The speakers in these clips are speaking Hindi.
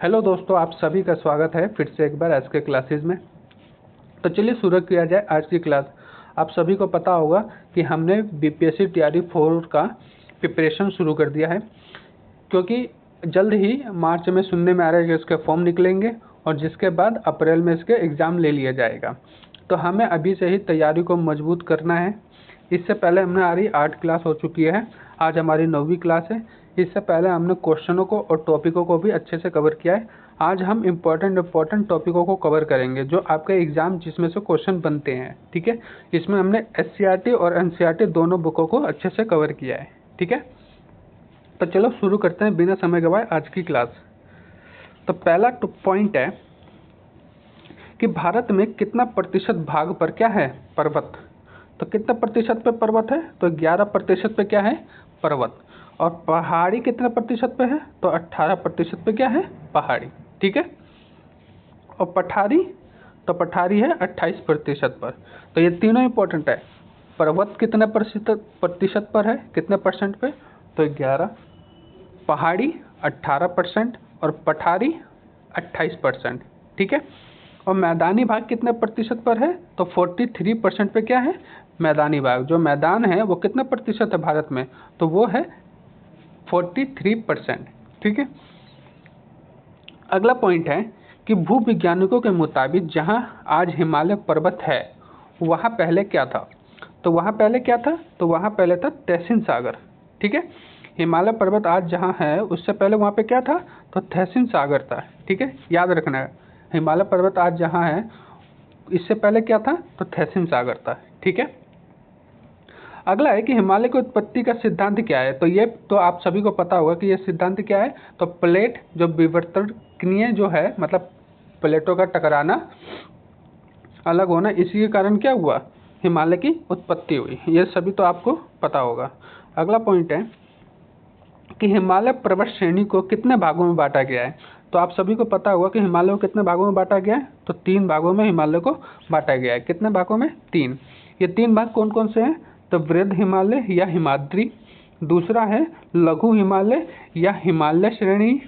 हेलो दोस्तों, आप सभी का स्वागत है फिर से एक बार आज के क्लासेस में। तो चलिए शुरू किया जाए आज की क्लास। आप सभी को पता होगा कि हमने बीपीएससी टीआरई 4 का प्रिपरेशन शुरू कर दिया है, क्योंकि जल्द ही मार्च में सुनने में आ रहा है कि इसके फॉर्म निकलेंगे और जिसके बाद अप्रैल में इसके एग्ज़ाम ले लिया जाएगा। तो हमें अभी से ही तैयारी को मजबूत करना है। इससे पहले हमारी 8 क्लास हो चुकी है, आज हमारी 9वीं क्लास है। इससे पहले हमने क्वेश्चनों को और टॉपिकों को भी अच्छे से कवर किया है। आज हम इम्पोर्टेंट टॉपिकों को कवर करेंगे जो आपके एग्ज़ाम जिसमें से क्वेश्चन बनते हैं। ठीक है, इसमें हमने एससीईआरटी और एनसीईआरटी दोनों बुकों को अच्छे से कवर किया है। ठीक है, तो चलो शुरू करते हैं बिना समय गवाए आज की क्लास। तो पहला पॉइंट है कि भारत में कितना प्रतिशत भाग पर क्या है, पर्वत। तो कितना प्रतिशत पे पर्वत है, तो 11% पे क्या है, पर्वत। और पहाड़ी कितने प्रतिशत पे है, तो 18% पे क्या है, पहाड़ी। ठीक है, और पठारी, तो पठारी है 28% पर। तो ये तीनों इंपॉर्टेंट है। पर्वत कितने प्रतिशत पर है, कितने परसेंट पे, तो 11, पहाड़ी 18% और पठारी 28%। ठीक है, और मैदानी भाग कितने प्रतिशत पर है, तो 43% पे क्या है, मैदानी भाग। जो मैदान है वो कितने प्रतिशत है भारत में, तो वो है 43%। ठीक है, अगला पॉइंट है कि भूविज्ञानिकों के मुताबिक जहां आज हिमालय पर्वत है वहां पहले क्या था। तो वहां पहले क्या था, तो वहां पहले था तहसीन सागर। ठीक है, हिमालय पर्वत आज जहां है उससे पहले वहां पे क्या था, तो तहसीन सागर था। ठीक है, याद रखना है, हिमालय पर्वत आज जहां है इससे पहले क्या था, तो तहसीन सागर था। ठीक है, अगला है कि हिमालय की उत्पत्ति का सिद्धांत क्या है। तो ये तो आप सभी को पता होगा कि ये सिद्धांत क्या है, तो प्लेट जो विवर्तनीय जो है, मतलब प्लेटों का टकराना, अलग होना, इसी के कारण क्या हुआ, हिमालय की उत्पत्ति हुई। ये सभी तो आपको पता होगा। अगला पॉइंट है कि हिमालय पर्वत श्रेणी को कितने भागों में बांटा गया है। तो आप सभी को पता होगा कि हिमालय को कितने भागों में बांटा गया है, तो 3 भागों में हिमालय को बांटा गया है। कितने भागों में, 3। ये 3 भाग कौन कौन से हैं, तो वृद्ध हिमालय या हिमाद्री, दूसरा है लघु हिमालय या हिमालय श्रेणी,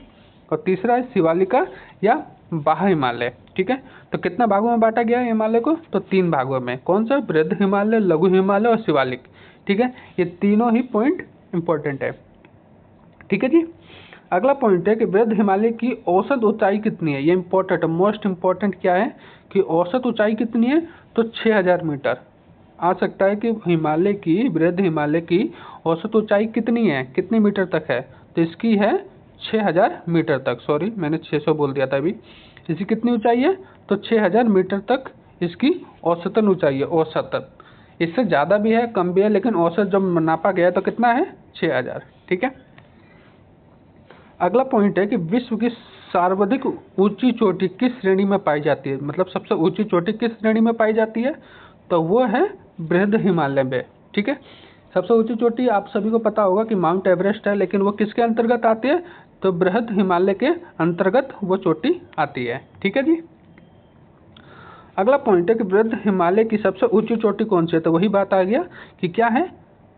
और तीसरा है शिवालिका या बाह्य हिमालय। ठीक है, तो कितना भागों में बांटा गया है हिमालय को, तो 3 भागों में। कौन सा, वृद्ध हिमालय, लघु हिमालय और शिवालिक। ठीक है, ये तीनों ही पॉइंट इंपॉर्टेंट है। ठीक है जी, अगला पॉइंट है कि वृद्ध हिमालय की औसत ऊंचाई कितनी है। ये इंपॉर्टेंट, मोस्ट इंपॉर्टेंट क्या है कि औसत ऊंचाई कितनी है, तो 6000 मीटर। आ सकता है कि हिमालय की, वृद्ध हिमालय की औसत ऊंचाई कितनी है, कितनी मीटर तक है, तो इसकी है 6000 मीटर तक। सॉरी, मैंने 600 बोल दिया था अभी। इसकी कितनी ऊंचाई है, तो 6000 मीटर तक इसकी औसतन ऊंचाई है, औसतन। इससे ज़्यादा भी है, कम भी है, लेकिन औसत जब नापा गया तो कितना है, 6000। ठीक है, अगला पॉइंट है कि विश्व की सर्वाधिक ऊंची चोटी किस श्रेणी में पाई जाती है, मतलब सबसे ऊंची चोटी किस श्रेणी में पाई जाती है, तो वो है वृद्ध हिमालय में। ठीक है, सबसे ऊंची चोटी आप सभी को पता होगा कि माउंट एवरेस्ट है, लेकिन वो किसके अंतर्गत आती है, तो बृहद हिमालय के अंतर्गत वो चोटी आती है। ठीक है जी, अगला पॉइंट है कि वृद्ध हिमालय की सबसे ऊंची चोटी कौन सी है, तो वही बात आ गया कि क्या है,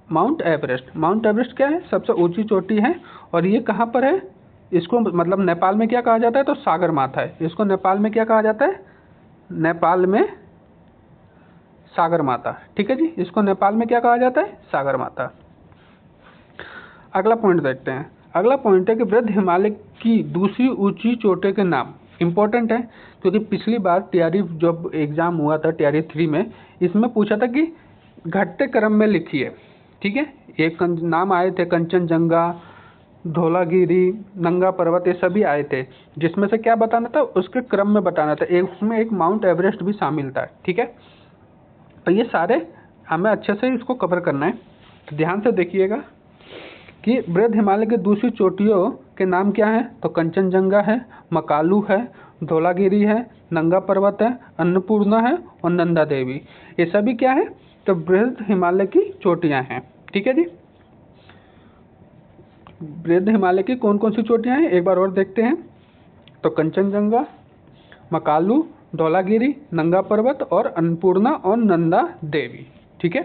माउंट एवरेस्ट। माउंट एवरेस्ट क्या है, सबसे ऊंची चोटी है। और ये कहाँ पर है, इसको मतलब नेपाल में क्या कहा जाता है, तो सागर माथा है। इसको नेपाल में क्या कहा जाता है, नेपाल में सागर माता। ठीक है जी, इसको नेपाल में क्या कहा जाता है, सागर माता। अगला पॉइंट देखते हैं। अगला पॉइंट है कि वृद्ध हिमालय की दूसरी ऊंची चोटी के नाम। इंपॉर्टेंट है, क्योंकि पिछली बार टीआरई जब एग्जाम हुआ था टीआरई 3 में, इसमें पूछा था कि घटते क्रम में लिखिए। ठीक है, एक नाम आए थे, कंचनजंगा, धौलागिरी, नंगा पर्वत, ये सभी आए थे। जिसमें से क्या बताना था, उसके क्रम में बताना था। एक उसमें एक माउंट एवरेस्ट भी शामिल था। ठीक है, तो ये सारे हमें अच्छे से इसको कवर करना है। तो ध्यान से देखिएगा कि वृद्ध हिमालय के दूसरी चोटियों के नाम क्या है, तो कंचनजंगा है, मकालू है, धौलागिरी है, नंगा पर्वत है, अन्नपूर्णा है और नंदा देवी। ये सभी क्या है, तो वृद्ध हिमालय की चोटियां हैं। ठीक है जी, वृद्ध हिमालय की कौन कौन सी चोटियां हैं एक बार और देखते हैं। तो कंचनजंगा, मकालू, धौलागिरी, नंगा पर्वत और अन्नपूर्णा और नंदा देवी। ठीक है,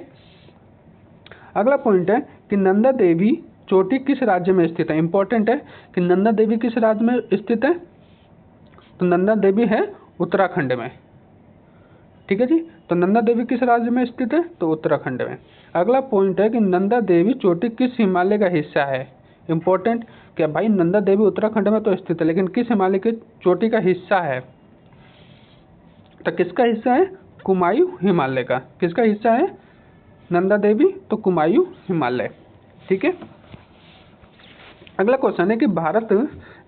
अगला पॉइंट है कि नंदा देवी चोटी किस राज्य में स्थित है। इंपॉर्टेंट है कि नंदा देवी किस राज्य में स्थित है, तो नंदा देवी है उत्तराखंड में। ठीक है जी, तो नंदा देवी किस राज्य में स्थित है? तो उत्तराखंड में। अगला पॉइंट है कि नंदा देवी चोटी किस हिमालय का हिस्सा है? इंपॉर्टेंट, क्या भाई नंदा देवी उत्तराखंड में तो स्थित है, लेकिन किस हिमालय की चोटी का हिस्सा है? तो किसका हिस्सा है? कुमायूं हिमालय का। किसका हिस्सा है नंदा देवी? तो कुमायूं हिमालय। ठीक है। अगला क्वेश्चन है कि भारत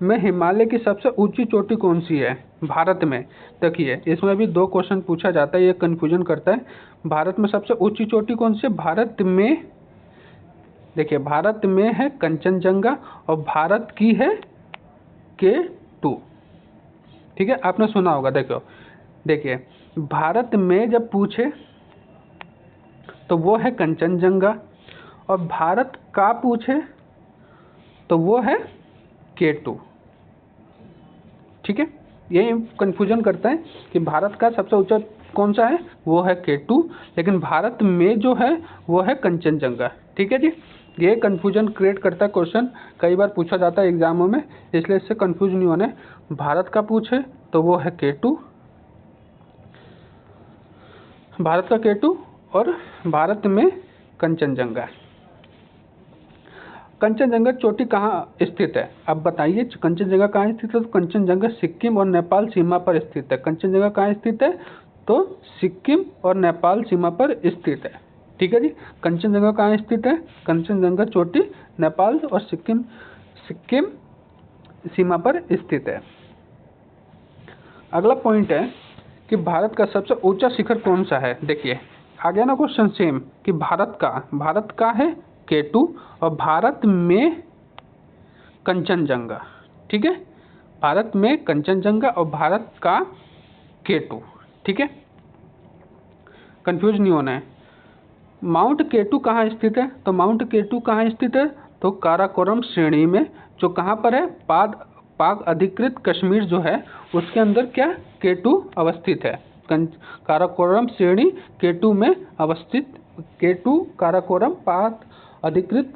में हिमालय की सबसे ऊंची चोटी कौन सी है? भारत में, देखिए इसमें भी 2 क्वेश्चन पूछा जाता है, ये कंफ्यूजन करता है। भारत में सबसे ऊंची चोटी कौन सी है? भारत में, देखिए भारत में है कंचनजंगा और भारत की है K2। ठीक है, आपने सुना होगा। देखिए भारत में जब पूछे तो वो है कंचनजंगा, और भारत का पूछे तो वो है K2। ठीक है, यही कंफ्यूजन करता है कि भारत का सबसे ऊंचा कौन सा है? वो है K2, लेकिन भारत में जो है वो है कंचनजंगा। ठीक है जी, ये कंफ्यूजन क्रिएट करता है क्वेश्चन, कई बार पूछा जाता है एग्जामों में, इसलिए इससे कंफ्यूज नहीं होने। भारत का पूछे तो वो है K2, भारत का K2 और भारत में कंचनजंगा। कंचनजंगा चोटी कहाँ स्थित है? अब बताइए कंचनजंगा कहाँ स्थित है? तो कंचनजंगा सिक्किम और नेपाल सीमा पर स्थित है। कंचनजंगा कहाँ स्थित है? तो सिक्किम और नेपाल सीमा पर स्थित है। ठीक है जी, कंचनजंगा कहाँ स्थित है? कंचनजंगा चोटी नेपाल और सिक्किम सीमा पर स्थित है। अगला पॉइंट है कि भारत का सबसे ऊंचा शिखर कौन सा है? देखिए आ गया ना क्वेश्चन सेम, कि भारत का है K2 और भारत में कंचनजंगा। ठीक है, भारत में कंचनजंगा और भारत का K2। ठीक है, कंफ्यूज नहीं होना है। माउंट K2 कहाँ स्थित है? तो माउंट K2 कहाँ स्थित है? तो काराकोरम श्रेणी में, जो कहाँ पर है? पाक अधिकृत कश्मीर जो है उसके अंदर क्या K2 अवस्थित है। काराकोरम श्रेणी K2 में अवस्थित, K2 काराकोरम पाक अधिकृत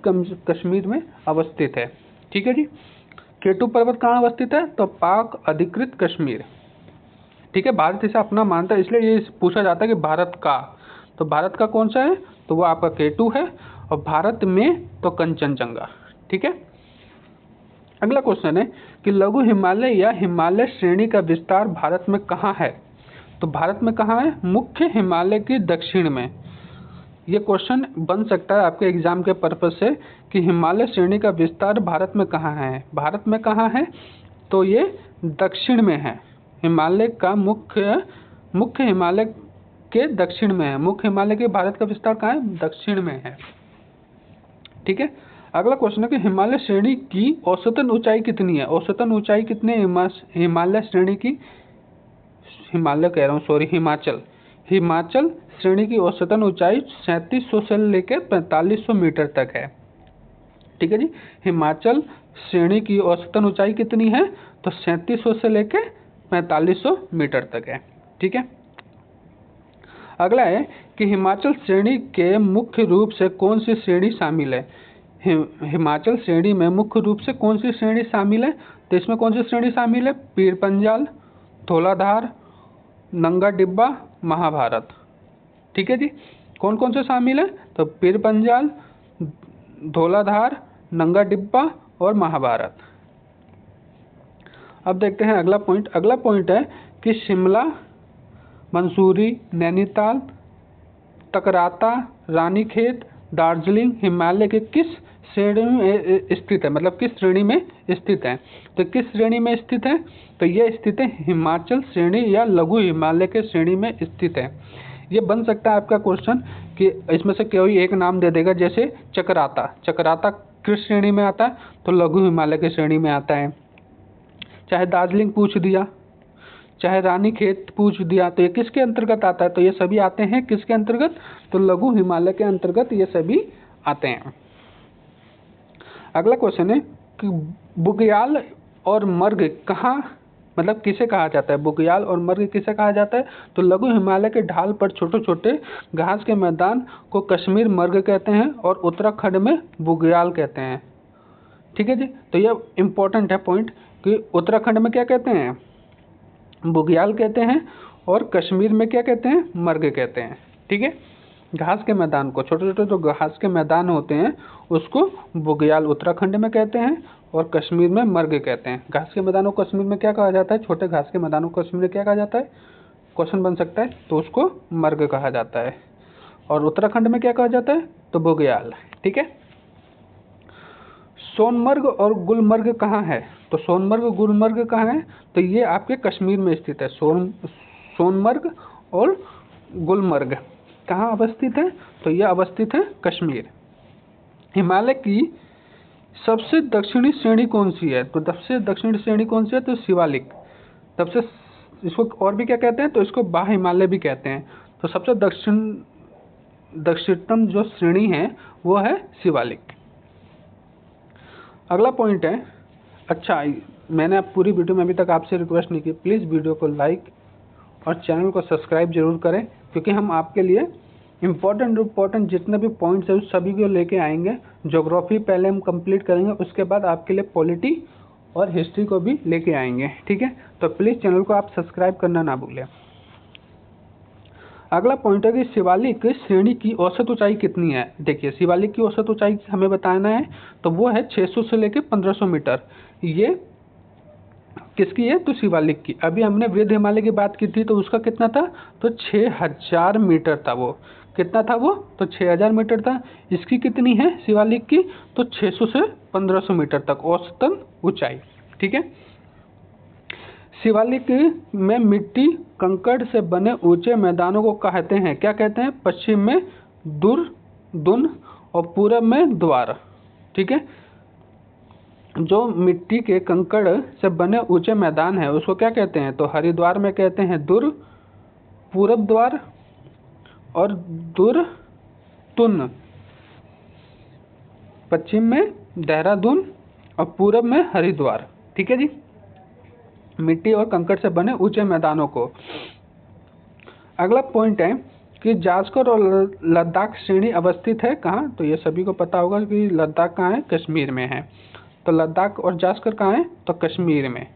कश्मीर में अवस्थित है। ठीक है जी, K2 पर्वत कहाँ अवस्थित है? तो पाक अधिकृत कश्मीर। ठीक है, भारत इसे अपना मानता है, इसलिए ये पूछा जाता है कि भारत का, तो भारत का कौन सा है? तो वो आपका K2 है, और भारत में तो कंचनजंगा। ठीक है। अगला क्वेश्चन है कि लघु हिमालय या हिमालय श्रेणी का विस्तार भारत में कहाँ है? तो भारत में कहाँ है? मुख्य हिमालय के दक्षिण में। ये क्वेश्चन बन सकता है आपके एग्जाम के पर्पज से कि हिमालय श्रेणी का विस्तार भारत में कहाँ है? भारत में कहाँ है? तो ये दक्षिण में है। हिमालय का मुख्य हिमालय के दक्षिण में है। मुख्य हिमालय के भारत का विस्तार कहाँ है? दक्षिण में है। ठीक है। अगला क्वेश्चन है कि हिमालय श्रेणी की औसतन ऊंचाई कितनी है? औसतन ऊंचाई कितनी है हिमालय श्रेणी की? हिमाचल श्रेणी की औसतन ऊंचाई 3700 से लेकर 4500 मीटर तक है। ठीक है जी, हिमाचल श्रेणी की औसतन ऊंचाई कितनी है? तो 3700 से लेकर 4500 मीटर तक है। ठीक है। अगला है कि हिमाचल श्रेणी के मुख्य रूप से कौन सी श्रेणी शामिल है? हिमाचल श्रेणी में मुख्य रूप से कौन सी श्रेणी शामिल है? तो इसमें कौन सी श्रेणी शामिल है? पीर पंजाल, धौलाधार, नंगा डिब्बा, महाभारत। ठीक है जी, कौन कौन से शामिल है? तो पीर पंजाल, धौलाधार, नंगा डिब्बा और महाभारत। अब देखते हैं अगला पॉइंट। अगला पॉइंट है कि शिमला, मंसूरी, नैनीताल, तकराता, रानीखेत, दार्जिलिंग हिमालय के किस श्रेणी में स्थित है? मतलब किस श्रेणी में स्थित है? तो किस श्रेणी में स्थित है? तो ये स्थित है हिमाचल श्रेणी या लघु हिमालय के श्रेणी में स्थित है। ये बन सकता है आपका क्वेश्चन कि इसमें से कोई एक नाम दे देगा, जैसे चकराता किस श्रेणी में आता है? तो लघु हिमालय के श्रेणी में आता है। चाहे दार्जिलिंग पूछ दिया, चाहे रानीखेत पूछ दिया, तो ये किसके अंतर्गत आता है? तो ये सभी आते हैं किसके अंतर्गत? तो लघु हिमालय के अंतर्गत ये सभी आते हैं। अगला क्वेश्चन है कि बुग्याल और मर्ग कहाँ, मतलब किसे कहा जाता है? बुग्याल और मर्ग किसे कहा जाता है? तो लघु हिमालय के ढाल पर छोटे छोटे घास के मैदान को कश्मीर मर्ग कहते हैं और उत्तराखंड में बुग्याल कहते हैं। ठीक है जी, तो ये इम्पोर्टेंट है पॉइंट कि उत्तराखंड में क्या कहते हैं? बुग्याल कहते हैं, और कश्मीर में क्या कहते हैं, मर्ग कहते हैं। ठीक है, घास के मैदान को, छोटे छोटे जो घास के मैदान होते हैं उसको बुग्याल उत्तराखंड में कहते हैं और कश्मीर में मर्ग कहते हैं। घास के मैदानों को कश्मीर में क्या कहा जाता है, छोटे घास के मैदानों को कश्मीर में क्या कहा जाता है, क्वेश्चन बन सकता है, तो उसको मर्ग कहा जाता है। और उत्तराखंड में क्या कहा जाता है, तो बुग्याल। ठीक है, सोनमर्ग और गुलमर्ग कहाँ है, तो सोनमर्ग गुलमर्ग कहाँ है, तो ये आपके कश्मीर में स्थित है। सोनमर्ग और गुलमर्ग कहाँ अवस्थित है, तो यह अवस्थित है कश्मीर। हिमालय की सबसे दक्षिणी श्रेणी कौन सी है, तो सबसे दक्षिणी श्रेणी कौन सी है, तो शिवालिक। सबसे, इसको और भी क्या कहते हैं, तो इसको बाह्य हिमालय भी कहते हैं। तो सबसे दक्षिणतम जो श्रेणी है वो है शिवालिक। अगला पॉइंट है, अच्छा मैंने आप पूरी वीडियो में अभी तक आपसे रिक्वेस्ट नहीं की, प्लीज़ वीडियो को लाइक और चैनल को सब्सक्राइब जरूर करें, क्योंकि हम आपके लिए इम्पोर्टेंट जितने भी पॉइंट्स हैं उस सभी को लेके आएंगे। ज्योग्राफी पहले हम कंप्लीट करेंगे, उसके बाद आपके लिए पॉलिटी और हिस्ट्री को भी लेके आएंगे। ठीक है, तो प्लीज़ चैनल को आप सब्सक्राइब करना ना भूलें। अगला पॉइंट है कि शिवालिक श्रेणी की औसत ऊंचाई कितनी है। देखिए, शिवालिक की औसत ऊंचाई हमें बताना है, तो वो है 600 से लेकर 1500 मीटर। ये किसकी है, तो शिवालिक की। अभी हमने वृद्ध हिमालय की बात की थी, तो उसका कितना था, तो 6000 मीटर था। वो कितना था, वो तो 6000 मीटर था। इसकी कितनी है शिवालिक की, तो 600 से 1500 मीटर तक औसतन ऊंचाई। ठीक है, शिवालिक में मिट्टी कंकड़ से बने ऊंचे मैदानों को कहते हैं, क्या कहते हैं, पश्चिम में दुन और पूरब में द्वार। ठीक है, जो मिट्टी के कंकड़ से बने ऊंचे मैदान है उसको क्या कहते हैं, तो हरिद्वार में कहते हैं दुर, पूरब द्वार और दुर तुन। पश्चिम में देहरादून और पूरब में हरिद्वार। ठीक है जी, मिट्टी और कंकड़ से बने ऊंचे मैदानों को। अगला पॉइंट है कि जास्कर और लद्दाख श्रेणी अवस्थित है कहाँ, तो ये सभी को पता होगा कि लद्दाख कहाँ है, कश्मीर में है। तो लद्दाख और जास्कर कहाँ है, तो कश्मीर में।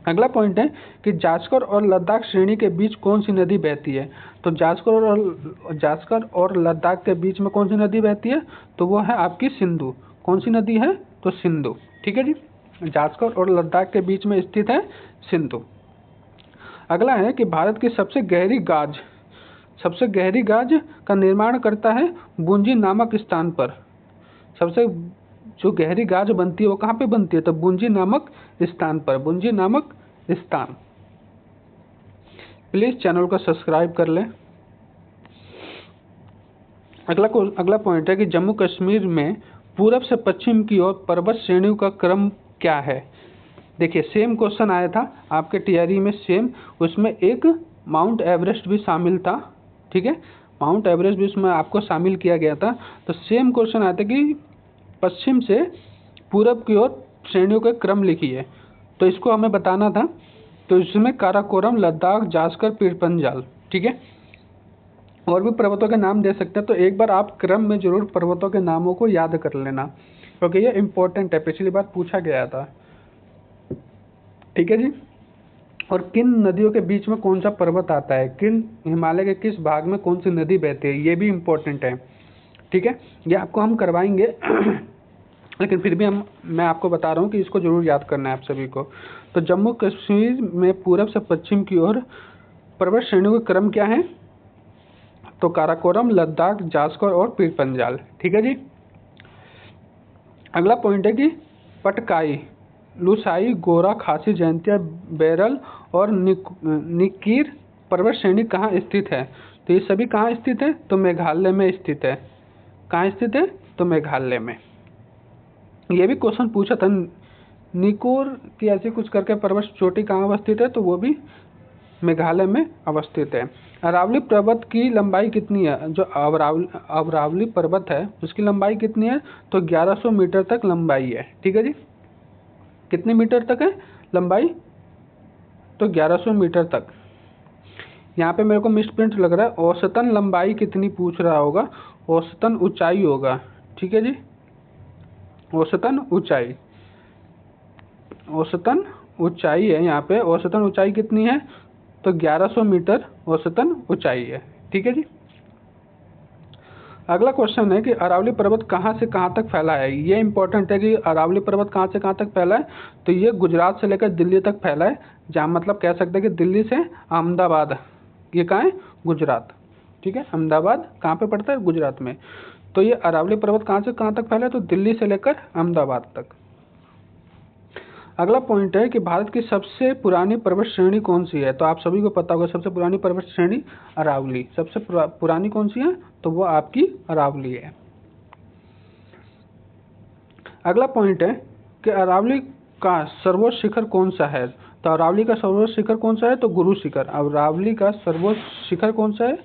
अगला पॉइंट है कि जास्कर और लद्दाख श्रेणी के बीच कौन सी नदी बहती है, तो जास्कर और लद्दाख के बीच में कौन सी नदी बहती है, तो वो है आपकी सिंधु। कौन सी नदी है, तो सिंधु। ठीक है जी, जास्कर और लद्दाख के बीच में स्थित है सिंधु। अगला है कि भारत की सबसे गहरी गाज का निर्माण करता है बुंजी नामक स्थान पर। सबसे जो गहरी गाज बनती है वो कहाँ पे बनती है, तो बुंजी नामक स्थान पर, बुंजी नामक स्थान। प्लीज चैनल को सब्सक्राइब कर लें। अगला पॉइंट है कि जम्मू कश्मीर में पूरब से पश्चिम की ओर पर्वत श्रेणियों का क्रम क्या है। देखिए, सेम क्वेश्चन आया था आपके टीआरई में, सेम उसमें एक माउंट एवरेस्ट भी शामिल था। ठीक है, माउंट एवरेस्ट भी उसमें आपको शामिल किया गया था। तो सेम क्वेश्चन आया था कि पश्चिम से पूरब की ओर श्रेणियों का क्रम लिखिए, तो इसको हमें बताना था। तो इसमें काराकोरम, लद्दाख, जास्कर, पीरपंजाल। ठीक है, और भी पर्वतों के नाम दे सकते हैं, तो एक बार आप क्रम में जरूर पर्वतों के नामों को याद कर लेना, क्योंकि ये इम्पोर्टेंट है, पिछली बार पूछा गया था। ठीक है जी, और किन नदियों के बीच में कौन सा पर्वत आता है, किन हिमालय के किस भाग में कौन सी नदी बहती है, ये भी इम्पोर्टेंट है। ठीक है, ये आपको हम करवाएंगे लेकिन फिर भी मैं आपको बता रहा हूँ कि इसको जरूर याद करना है आप सभी को। तो जम्मू कश्मीर में पूरब से पश्चिम की ओर पर्वत श्रेणियों का क्रम क्या है, तो काराकोरम, लद्दाख, जास्कर और पीरपंजाल। ठीक है जी, अगला पॉइंट है कि पटकाई, लुसाई, गोरा, खासी, जयंतिया, बेरल और निकीर पर्वत श्रेणी कहाँ स्थित है, तो ये सभी कहाँ स्थित है, तो मेघालय में स्थित है। कहाँ स्थित है, तो मेघालय में। ये भी क्वेश्चन पूछा था, निकोर की ऐसे कुछ करके पर्वत चोटी कहाँ अवस्थित है, तो वो भी मेघालय में अवस्थित है। अरावली पर्वत की लंबाई कितनी है, जो अरावली पर्वत है उसकी लंबाई कितनी है, तो 1100 मीटर तक लंबाई है। ठीक है जी, कितने मीटर तक है लंबाई, तो 1100 मीटर तक। यहाँ पे मेरे को मिसप्रिंट लग रहा है, औसतन लंबाई कितनी पूछ रहा होगा, औसतन ऊंचाई होगा। ठीक है जी, औसतन ऊंचाई है यहाँ पे, औसतन ऊंचाई कितनी है, तो 1100 मीटर औसतन ऊंचाई है। ठीक है जी। अगला क्वेश्चन है कि अरावली पर्वत कहाँ से कहाँ तक फैला है। ये इंपॉर्टेंट है कि अरावली पर्वत कहाँ से कहाँ तक फैला है, तो ये गुजरात से लेकर दिल्ली तक फैला है, जहाँ मतलब कह सकते हैं कि दिल्ली से अहमदाबाद, ये कहाँ है, गुजरात। ठीक है, अहमदाबाद कहाँ पे पड़ता है, गुजरात में। तो ये अरावली पर्वत कहाँ से कहाँ तक फैला है, तो दिल्ली से लेकर अहमदाबाद तक। अगला पॉइंट है कि भारत की सबसे पुरानी पर्वत श्रेणी कौन सी है। तो आप सभी को पता होगा सबसे पुरानी पर्वत श्रेणी अरावली, सबसे पुरानी कौन सी है, तो वो आपकी अरावली है। अगला पॉइंट है कि अरावली का सर्वोच्च शिखर कौन सा है। तो अरावली का सर्वोच्च शिखर कौन सा है, तो गुरु शिखर। अरावली का सर्वोच्च शिखर कौन सा है,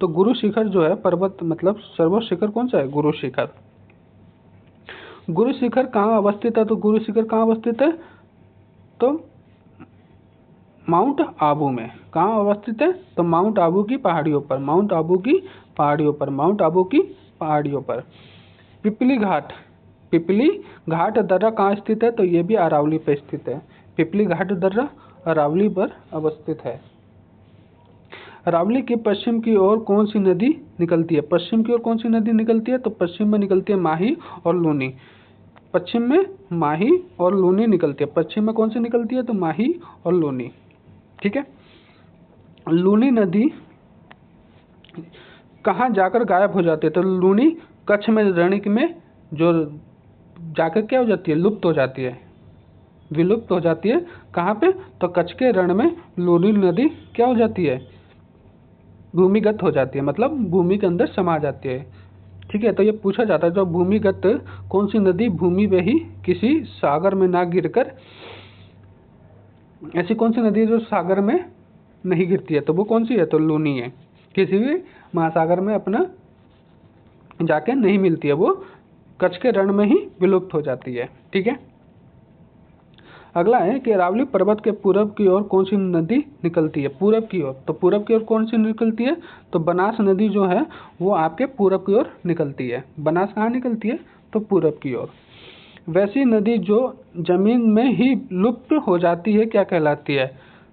तो गुरु शिखर जो है पर्वत, मतलब सर्वोच्च शिखर कौन सा है, गुरु शिखर। गुरु शिखर कहाँ अवस्थित है, तो गुरु शिखर कहाँ अवस्थित है, तो माउंट आबू में। कहाँ अवस्थित है, तो माउंट आबू की पहाड़ियों पर, माउंट आबू की पहाड़ियों पर, माउंट आबू की पहाड़ियों पर। पिपली घाट, पिपली घाट दर्रा कहाँ स्थित है, तो ये भी अरावली पर स्थित है। पिपली घाट दर्रा अरावली पर अवस्थित है। अरावली के पश्चिम की ओर कौन सी नदी निकलती है। पश्चिम की ओर कौन सी नदी निकलती है, तो पश्चिम में निकलती है माही और लूनी। पश्चिम में माही और लूनी निकलती है। पश्चिम में कौन सी निकलती है, तो माही और लूनी। ठीक है। लूनी नदी कहाँ जाकर गायब हो जाती है, तो लूनी कच्छ में, रणिक में जो जाकर क्या हो जाती है, लुप्त हो जाती है, विलुप्त हो जाती है। कहाँ पे, तो कच्छ के रण में लूनी नदी क्या हो जाती है, भूमिगत हो जाती है, मतलब भूमि के अंदर समा जाती है। ठीक है। तो ये पूछा जाता है जो भूमिगत कौन सी नदी भूमि में ही किसी सागर में ना गिरकर, ऐसी कौन सी नदी है जो सागर में नहीं गिरती है, तो वो कौन सी है, तो लूनी है। किसी भी महासागर में अपना जाके नहीं मिलती है, वो कच्छ के रण में ही विलुप्त हो जाती है। ठीक है। अगला है कि अरावली पर्वत के पूरब की ओर कौन सी नदी निकलती है, पूरब की ओर। तो पूरब की ओर कौन सी निकलती है, तो बनास नदी जो है वो आपके पूरब की ओर निकलती है। बनास कहाँ निकलती है, तो पूरब की ओर। वैसी नदी जो जमीन में ही लुप्त हो जाती है क्या कहलाती है,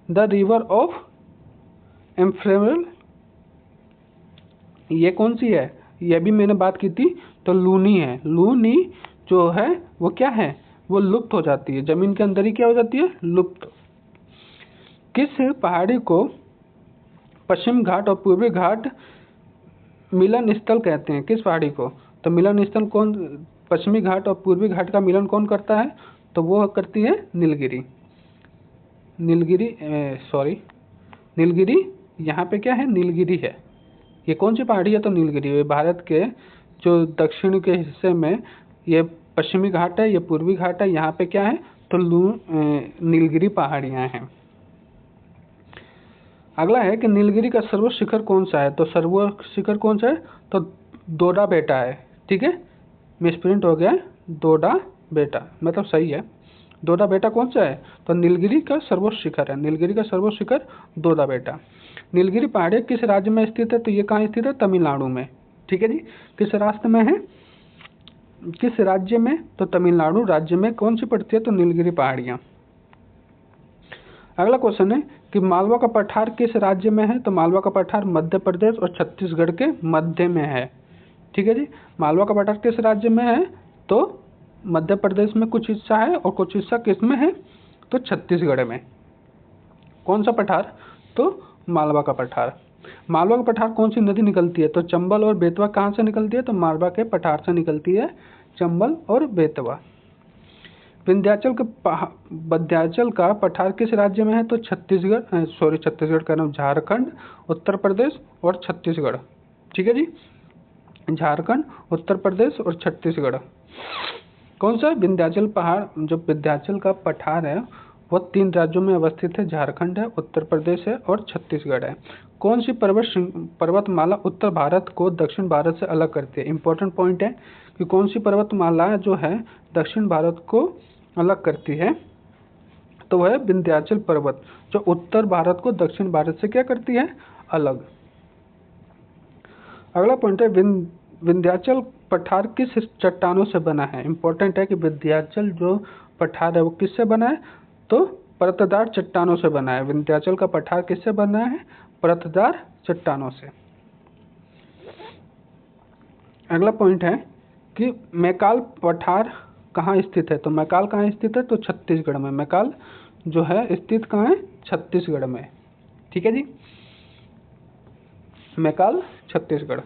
द रिवर ऑफ एम्फ्रेबल। ये कौन सी है, ये भी मैंने बात की थी, तो लूनी है। लूनी जो है वो क्या है, वो लुप्त हो जाती है, जमीन के अंदर ही क्या हो जाती है, लुप्त। किस पहाड़ी को पश्चिम घाट और पूर्वी घाट मिलन स्थल कहते हैं, किस पहाड़ी को, तो मिलन स्थल कौन, पश्चिमी घाट और पूर्वी घाट का मिलन कौन करता है, तो वो करती है नीलगिरी। नीलगिरी नीलगिरी यहाँ पे क्या है, नीलगिरी है। ये कौन सी पहाड़ी है, तो नीलगिरी। ये भारत के जो दक्षिण के हिस्से में ये पश्चिमी घाट है, ये पूर्वी घाट है, यहाँ पे क्या है, तो नीलगिरी पहाड़ियाँ हैं। अगला है कि नीलगिरी का सर्वोच्च शिखर कौन सा है, तो सर्वोच्च शिखर कौन सा है, तो दोडा बेटा है। ठीक है, मिसप्रिंट हो गया, दोडा बेटा मतलब सही है। दोडा बेटा कौन सा है, तो नीलगिरी का सर्वोच्च शिखर है। नीलगिरी का सर्वोच्च शिखर दोडा बेटा। नीलगिरी पहाड़ी किस राज्य में स्थित है, तो ये कहाँ स्थित है, तमिलनाडु में। ठीक है जी। किस राष्ट्र में है, किस राज्य में, तो तमिलनाडु राज्य में कौन सी पड़ती है, तो नीलगिरी पहाड़ियाँ। अगला क्वेश्चन है कि मालवा का पठार किस राज्य में है, तो मालवा का पठार मध्य प्रदेश और छत्तीसगढ़ के मध्य में है। ठीक है जी। मालवा का पठार किस राज्य में है, तो मध्य प्रदेश में कुछ हिस्सा है और कुछ हिस्सा किस में है, तो छत्तीसगढ़ में। कौन सा पठार, तो मालवा का पठार। मालवा का पठार कौन सी नदी निकलती है, तो चंबल और बेतवा कहाँ से निकलती है, तो मालवा के पठार से निकलती है, चंबल और बेतवा। विंध्याचल का पठार किस राज्य में है, तो छत्तीसगढ़ का नाम, झारखंड, उत्तर प्रदेश और छत्तीसगढ़। ठीक है जी। झारखंड, उत्तर प्रदेश और छत्तीसगढ़। कौन सा, विंध्याचल पहाड़, जो विंध्याचल का पठार है वो 3 राज्यों में अवस्थित है, झारखंड है, उत्तर प्रदेश है और छत्तीसगढ़ है। कौन सी पर्वतमाला उत्तर भारत को दक्षिण भारत से अलग करती है। इंपॉर्टेंट पॉइंट है कि कौन सी पर्वतमाला जो है दक्षिण भारत को अलग करती है, तो वह है विंध्याचल पर्वत, जो उत्तर भारत को दक्षिण भारत से क्या करती है, अलग। अगला पॉइंट है विंध्याचल पठार किस चट्टानों से बना है। इंपॉर्टेंट है कि विंध्याचल जो पठार है वो किससे बना है, तो परतदार चट्टानों से बना है। विंध्याचल का पठार किससे बना है? परतदार चट्टानों से। अगला पॉइंट है कि मैकाल पठार कहाँ स्थित है? तो मैकाल कहाँ स्थित है? तो छत्तीसगढ़ में। मैकाल जो है स्थित कहाँ है? छत्तीसगढ़ में। ठीक है जी, मैकाल छत्तीसगढ़।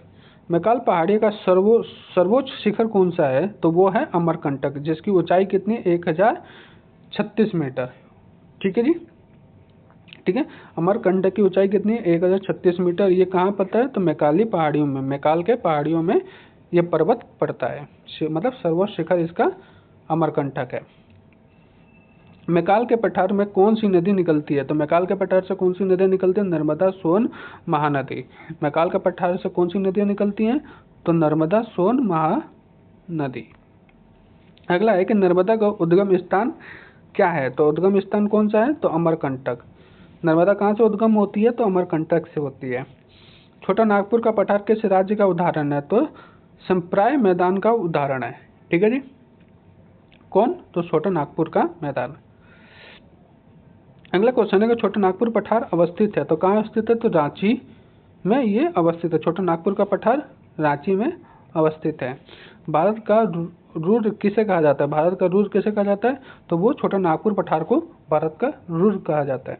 मैकाल पहाड़ी का सर्वोच्च शिखर कौन सा है? तो वो है अमरकंटक, जिसकी ऊंचाई कितनी? 1036 मीटर। ठीक है जी, ठीक है। अमरकंटक की ऊंचाई कितनी है? 1036 मीटर। ये कहाँ पड़ता है? तो मैकाली पहाड़ियों में, मैकाल के पहाड़ियों में ये पर्वत पड़ता है। मतलब सर्वोच्च शिखर इसका अमरकंटक है। मैकाल के पठार में कौन सी नदी निकलती है? तो मैकाल के पठार से कौन सी नदियाँ निकलती है? नर्मदा, सोन, महानदी। मैकाल के पठार से कौन सी नदियाँ निकलती हैं? तो नर्मदा, सोन, महानदी। अगला है कि नर्मदा का उद्गम स्थान क्या है? तो उद्गम स्थान कौन सा है? तो अमरकंटक। नर्मदा कहाँ से उद्गम होती है? तो अमरकंटक से होती है। छोटा नागपुर का पठार किस राज्य का उदाहरण है? तो संप्राय मैदान का उदाहरण है। ठीक है जी, कौन? तो छोटा नागपुर का मैदान। अगला क्वेश्चन है कि छोटा नागपुर पठार अवस्थित है, तो कहाँ स्थित है? तो रांची में ये अवस्थित है। छोटा नागपुर का पठार रांची में अवस्थित है। भारत का रुद्र किसे कहा जाता है? भारत का रुद्र किसे कहा जाता है? तो वो छोटा नागपुर पठार को भारत का रुद्र कहा जाता है।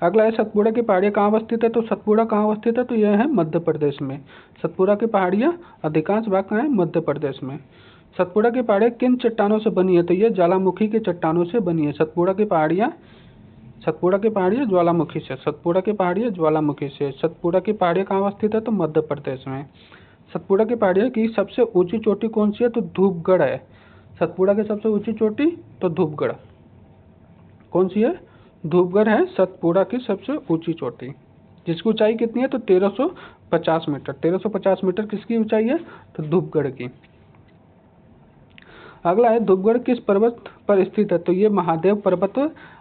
अगला है सतपुड़ा की पहाड़ियाँ कहाँ अवस्थित है? तो सतपुड़ा कहाँ अवस्थित है? तो यह है मध्य प्रदेश में। सतपुड़ा की पहाड़ियाँ अधिकांश भाग कहाँ है? मध्य प्रदेश में। सतपुड़ा की पहाड़ियाँ किन चट्टानों से बनी है? तो ये ज्वालामुखी की चट्टानों से बनी है। सतपुड़ा की पहाड़ियाँ ज्वालामुखी से। सतपुड़ा की पहाड़ियाँ ज्वालामुखी से। सतपुड़ा की पहाड़ियाँ कहाँ अवस्थित है? तो मध्य प्रदेश में। सतपुड़ा की पहाड़ियों की सबसे ऊंची चोटी कौन सी है? तो धूपगढ़ है। सतपुड़ा की सबसे ऊंची चोटी तो धूपगढ़। कौन सी है? धूपगढ़ है सतपुड़ा की सबसे ऊंची चोटी, जिसकी ऊंचाई कितनी है? तो 1350 मीटर। 1350 मीटर किसकी ऊंचाई है? तो धूपगढ़ की। अगला है धूपगढ़ किस पर्वत पर स्थित है? तो ये महादेव पर्वत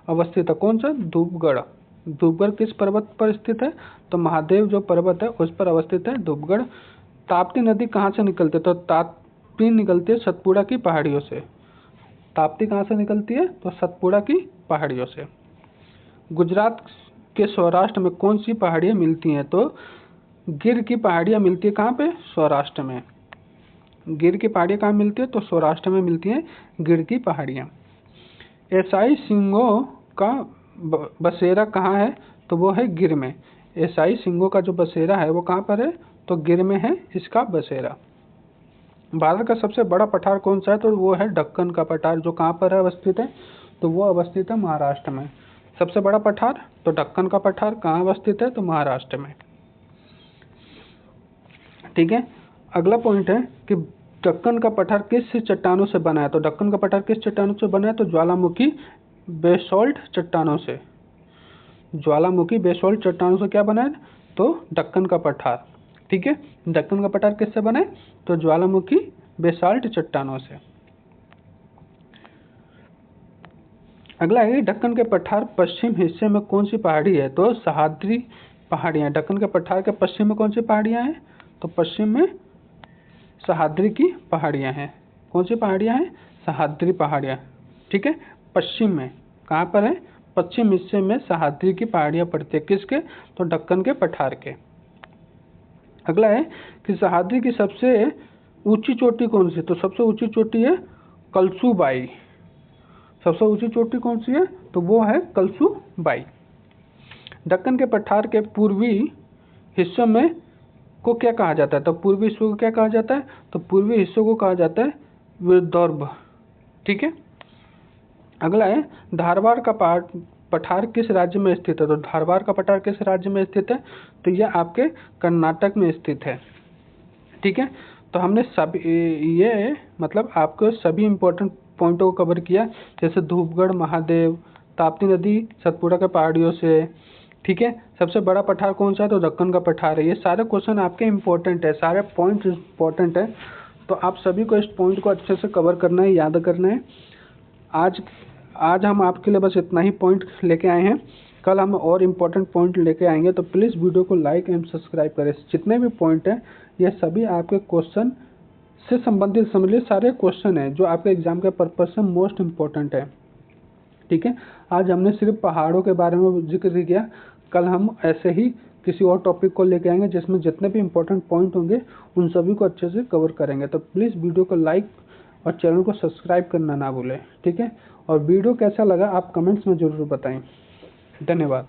अवस्थित है। कौन सा? धूपगढ़। धूपगढ़ किस पर्वत पर स्थित है? तो महादेव जो पर्वत है उस पर अवस्थित है धूपगढ़। ताप्ती नदी कहाँ से निकलती है? तो ताप्ती निकलती है सतपुड़ा की पहाड़ियों से। ताप्ती कहाँ से निकलती है? तो सतपुड़ा की पहाड़ियों से। गुजरात के सौराष्ट्र में कौन सी पहाड़ियाँ मिलती हैं? तो गिर की पहाड़ियाँ मिलती है। कहाँ पे? सौराष्ट्र में। गिर की पहाड़ियाँ कहाँ मिलती है? तो सौराष्ट्र में मिलती हैं गिर की पहाड़ियाँ। एसाई सिंहों का बसेरा कहाँ है? तो वो है गिर में। एसाई सिंहों का जो बसेरा है वो कहाँ पर है? तो गिर में है इसका बसेरा। भारत का सबसे बड़ा पठार कौन सा है? तो वो है दक्कन का पठार, जो कहाँ पर है अवस्थित है? तो वो अवस्थित है महाराष्ट्र में। सबसे बड़ा पठार तो दक्कन का पठार कहाँ अवस्थित है? तो महाराष्ट्र में। ठीक है, अगला पॉइंट है कि दक्कन का पठार किस चट्टानों से बना है? तो दक्कन का पठार किस चट्टानों से बना है? तो ज्वालामुखी बेसोल्ट चट्टानों से। ज्वालामुखी बेसोल्ट चट्टानों से क्या बना है? तो दक्कन का पठार। ठीक है, दक्कन का पठार किससे बना है? तो ज्वालामुखी बेसाल्ट चट्टानों से। अगला है दक्कन के पठार पश्चिम हिस्से में कौन सी पहाड़ी है? तो सह्याद्री पहाड़ियाँ। दक्कन के पठार के पश्चिम में कौन सी पहाड़ियाँ हैं? तो पश्चिम में सह्याद्री की पहाड़ियाँ हैं। कौन सी पहाड़ियाँ हैं? सह्याद्री पहाड़ियाँ। ठीक है, पश्चिम में। कहाँ पर है? पश्चिम हिस्से में सह्याद्री की पहाड़ियाँ पड़ती है। किसके? तो दक्कन के पठार के। अगला है कि सह्याद्री की सबसे ऊंची चोटी कौन सी है? तो सबसे ऊंची चोटी है कलसूबाई। सबसे ऊंची चोटी कौन सी है? तो वो है कलसूबाई। दक्कन के पठार के पूर्वी हिस्सों में को क्या कहा जाता है? तो पूर्वी हिस्सों को क्या कहा जाता है? तो पूर्वी हिस्सों को कहा जाता है विदर्भ। ठीक है, अगला है धारवाड़ का पठार किस राज्य में स्थित है? तो धारवाड़ का पठार किस राज्य में स्थित है? तो यह आपके कर्नाटक में स्थित है। ठीक है, तो हमने सभी ये मतलब आपको सभी इम्पोर्टेंट पॉइंटों को कवर किया, जैसे धूपगढ़, महादेव, ताप्ती नदी सतपुड़ा के पहाड़ियों से। ठीक है, सबसे बड़ा पठार कौन सा है? तो दक्कन का पठार है। ये सारे क्वेश्चन आपके इम्पोर्टेंट है, सारे पॉइंट इम्पोर्टेंट है, तो आप सभी को इस पॉइंट को अच्छे से कवर करना है, याद करना है। आज हम आपके लिए बस इतना ही पॉइंट लेके आए हैं। कल हम और इम्पोर्टेंट पॉइंट लेके आएंगे, तो प्लीज़ वीडियो को लाइक एंड सब्सक्राइब करें। जितने भी पॉइंट हैं ये सभी आपके क्वेश्चन से संबंधित समझ लीजिए सारे क्वेश्चन हैं जो आपके एग्जाम के पर्पज से मोस्ट इम्पोर्टेंट है। ठीक है। आज हमने सिर्फ पहाड़ों के बारे में जिक्र किया, कल हम ऐसे ही किसी और टॉपिक को लेके आएंगे जिसमें जितने भी इंपॉर्टेंट पॉइंट होंगे उन सभी को अच्छे से कवर करेंगे। तो प्लीज़ वीडियो को लाइक और चैनल को सब्सक्राइब करना ना भूलें, ठीक है। और वीडियो कैसा लगा आप कमेंट्स में ज़रूर बताएं। धन्यवाद।